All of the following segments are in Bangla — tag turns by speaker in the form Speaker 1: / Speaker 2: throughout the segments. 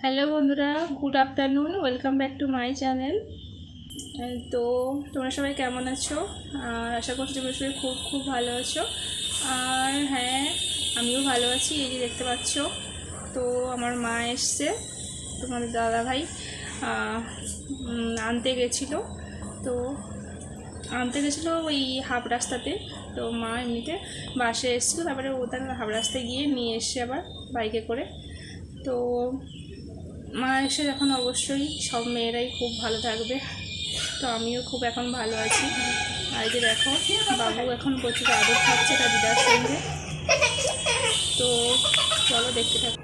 Speaker 1: হ্যালো বন্ধুরা, good afternoon, welcome back to my channel. তো তোমরা সবাই কেমন আছো? আর আশা করছি তোমরা সবাই খুব খুব ভালো আছো। আর হ্যাঁ, আমিও ভালো আছি। এই যে দেখতে পাচ্ছ, তো আমার মা এসছে, তোমাদের দাদাভাই আনতে গেছিলো। তো আনতে গেছিলো ওই হাফ রাস্তাতে। তো মা এমনিতে বাসে এসেছিলো, তারপরে ও তার হাফ রাস্তায় গিয়ে নিয়ে এসছে আবার বাইকে করে। তো মা এসে এখন অবশ্যই সব মেয়েরাই খুব ভালো থাকবে, তো আমিও খুব এখন ভালো আছি। আর যে দেখো, বাবু এখন প্রচুর আদর খাচ্ছে তার দিদার সঙ্গে। তো চলো দেখতে থাকো।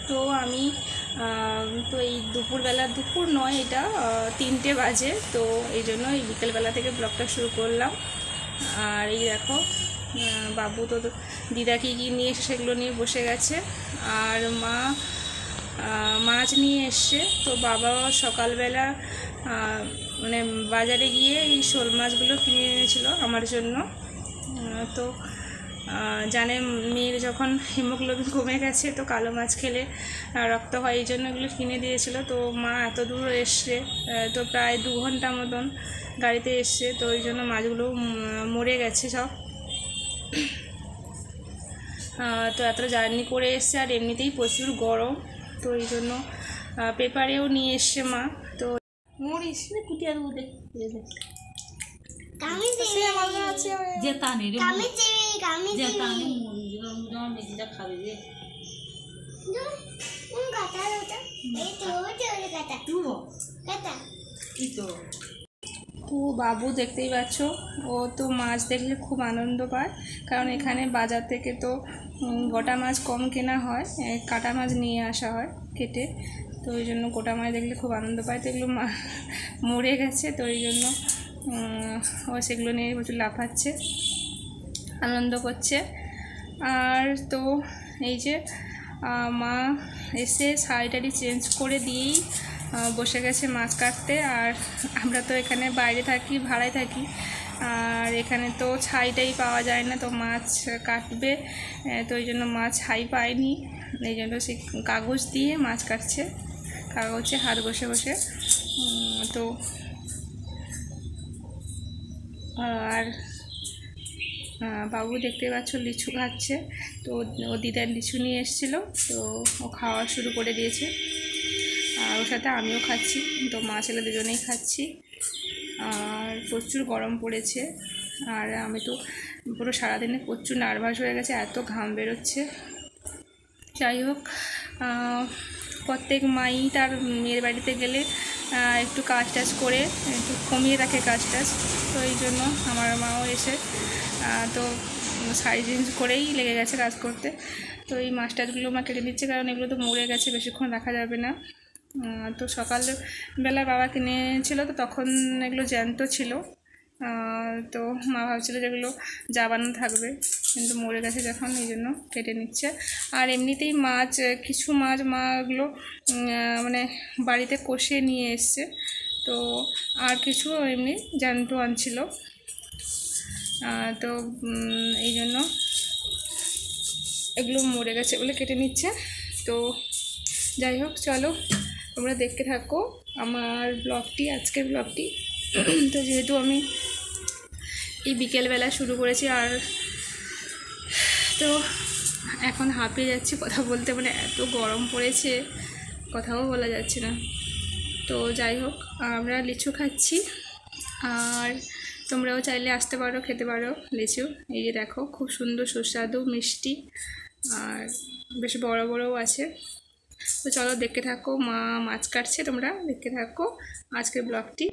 Speaker 1: তো আমি তো এই দুপুর নয়, এটা 3টে বাজে। তো এই জন্য এই বিকেলবেলা থেকে ব্লগটা শুরু করলাম। আর এই দেখো, বাবু তো দিদা কী নিয়ে এসে সেগুলো নিয়ে বসে গেছে। আর মা মাছ নিয়ে এসছে। তো বাবা সকালবেলা মানে বাজারে গিয়ে এই শোল মাছগুলো কিনে এনেছিল আমার জন্য। তো জানে মেয়ের যখন হিমোগ্লোবিন কমে গেছে, তো কালো মাছ খেলে রক্ত হয়, এই জন্য এগুলো কিনে দিয়েছিল। তো মা এত দূর এসছে, তো প্রায় 2 ঘন্টা মতন গাড়িতে এসছে, তো ওই জন্য মাছগুলো মরে গেছে সব। তো এত জার্নি করে এসছে, আর এমনিতেই প্রচুর গরম, তো এই জন্য পেপারেও নিয়ে এসছে মা। তো মরিস না, কুটিয়া দেবো, তো বাবু দেখতেই পাচ্ছ, ও তো মাছ দেখলে খুব আনন্দ পায়, কারণ এখানে বাজার থেকে তো গোটা মাছ কম কেনা হয়, কাটা মাছ নিয়ে আসা হয় কেটে। তো ওই জন্য গোটা মাছ দেখলে খুব আনন্দ পায়। তো এগুলো মরে গেছে, তো ওই জন্য ও সেগুলো নিয়ে প্রচুর লাফাচ্ছে, আনন্দ করছে। আর তো এই যে মা এসে শাড়িটারি চেঞ্জ করে দিয়েই বসে গেছে মাছ কাটতে। আর আমরা তো এখানে বাইরে থাকি, ভাড়ায় থাকি, আর এখানে তো ছাইটাই পাওয়া যায় না, তো মাছ কাটবে, তো ওই জন্য মাছ ছাই পায়নি, এই জন্য সে কাগজ দিয়ে মাছ কাটছে, কাগজে হাত বসে বসে। তো আর বাবু দেখতে পাচ্ছ লিচু খাচ্ছে। তো ও দিদার লিচু নিয়ে এসেছিলো, তো ও খাওয়া শুরু করে দিয়েছে, আর ওর সাথে আমিও খাচ্ছি। তো মা ছেলে দুজনেই খাচ্ছি। আর প্রচুর গরম পড়েছে, আর আমি তো পুরো সারাদিনে প্রচুর নার্ভাস হয়ে গেছে, এত ঘাম বেরোচ্ছে। যাই হোক, প্রত্যেক মাই তার মেয়ের বাড়িতে গেলে একটু কাজ টাজ করে একটু কমিয়ে রাখে কাজ টাজ। তো এই জন্য আমার মাও এসে তো শাড়ি চেঞ্জ করেই লেগে গেছে কাজ করতে। তো এই মাছ টাছগুলো মা কেটে দিচ্ছে, কারণ এগুলো তো মরে গেছে, বেশিক্ষণ রাখা যাবে না। তো সকালবেলা বাবা কিনেছিল, তো তখন এগুলো জ্যান্ত ছিল। তো মা ভাবছিল যেগুলো জাবানো থাকবে, কিন্তু মরে গেছে যখন, এই জন্য কেটে নিচ্ছে। আর এমনিতেই মাছ, কিছু মাছ মা এগুলো মানে বাড়িতে কষিয়ে নিয়ে এসছে, তো আর কিছু এমনি জ্যান্ত আনছিল। তো এই জন্য এগুলো মরে গেছে বলে কেটে নিচ্ছে। তো যাই হোক, চলো তোমরা দেখতে থাকো আমার ব্লগটি, আজকের ব্লগটি। তো যেহেতু আমি এই বিকেলবেলা শুরু করেছি, আর তো এখন হাঁপিয়ে যাচ্ছি কথা বলতে, মানে এত গরম পড়েছে, কথাও বলা যাচ্ছে না। তো যাই হোক, আমরা লিচু খাচ্ছি, আর তোমরাও চাইলে আসতে পারো, খেতে পারো লিচু। এই যে দেখো, খুব সুন্দর সুস্বাদু মিষ্টি, আর বেশ বড় বড়ও আছে। তো চলো দেখতে থাকো, মা মাছ কাটছে, তোমরা দেখতে থাকো আজকের ব্লগটি।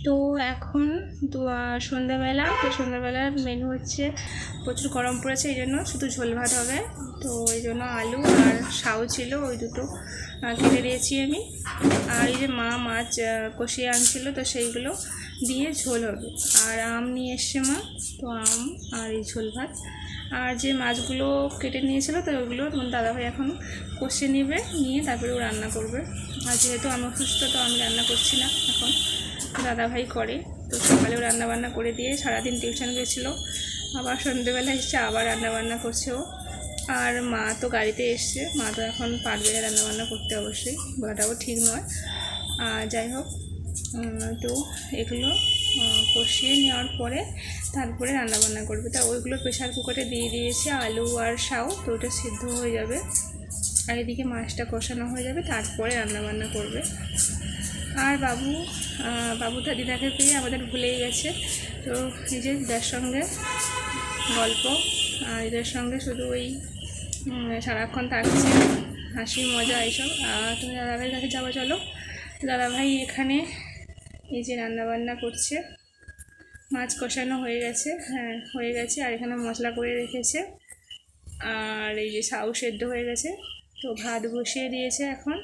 Speaker 1: তো এখন সন্ধ্যাবেলা, তো সন্ধ্যাবেলার মেনু হচ্ছে প্রচুর গরম পড়েছে, এই জন্য শুধু ঝোল ভাত হবে। তো এই জন্য আলু আর শাউ ছিল, ওই দুটো কেটে দিয়েছি আমি। আর এই যে মা মাছ কষিয়ে আনছিল, তো সেইগুলো দিয়ে ঝোল হবে। আর আম নিয়ে এসছে মা, তো আম আর এই ঝোল ভাত। আর যে মাছগুলো কেটে নিয়েছিল, তো ওইগুলো তোমার দাদাভাই এখন কষিয়ে নেবে, নিয়ে তারপরে ও রান্না করবে। আর যেহেতু আমি অসুস্থ, তো আমি রান্না করছি না, এখন দাদাভাই করে। তো সকালেও রান্নাবান্না করে দিয়ে সারাদিন টিউশন গেছিলো, আবার সন্ধ্যেবেলা এসছে আবার রান্নাবান্না করছে ও। আর মা তো গাড়িতে এসছে, মা তো এখন পারবে না রান্নাবান্না করতে, অবশ্যই বলাটাও ঠিক নয়। যাই হোক, তো এগুলো কষিয়ে নেওয়ার পরে তারপরে রান্নাবান্না করবে। তা ওইগুলো প্রেশার কুকারে দিয়ে দিয়েছে, আলু আর শাউ, তো ওটা সিদ্ধ হয়ে যাবে। আর এদিকে মাছটা কষানো হয়ে যাবে, তারপরে রান্নাবান্না করবে। আর বাবু তার দিদাকে পেয়ে আমাদের ভুলেই গেছে। তো নিজের দিদার সঙ্গে গল্প, আর এদের সঙ্গে শুধু ওই সারাক্ষণ থাকছে, হাসি মজা এইসব। তুমি দাদাভাইয়ের কাছে যাবো, চলো। দাদাভাই এখানে এই যে রান্নাবান্না করছে, মাছ কষানো হয়ে গেছে, হ্যাঁ হয়ে গেছে। আর এখানে মশলা করে রেখেছে, আর এই যে শাউ সেদ্ধ হয়ে গেছে। তো ভাত বসিয়ে দিয়েছে এখন,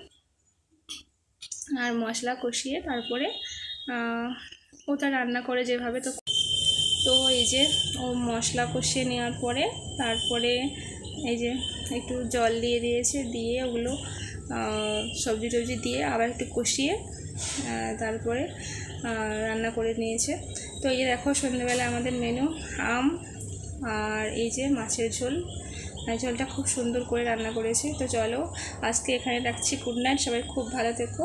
Speaker 1: আর মশলা কষিয়ে তারপরে ওটা রান্না করে যেভাবে। তো এই যে ও মশলা কষিয়ে নেওয়ার পরে তারপরে এই যে একটু জল দিয়ে দিয়েছে, দিয়ে ওগুলো সবজি টবজি দিয়ে আবার একটু কষিয়ে তারপরে রান্না করে নিয়েছে। তো এই যে দেখো, সন্ধ্যেবেলা আমাদের মেনু আম আর এই যে মাছের ঝোল। ঝোলটা খুব সুন্দর করে রান্না করেছে। তো চলো, আজকে এখানে রাখছি। গুড নাইট, সবাই খুব ভালো থেকো।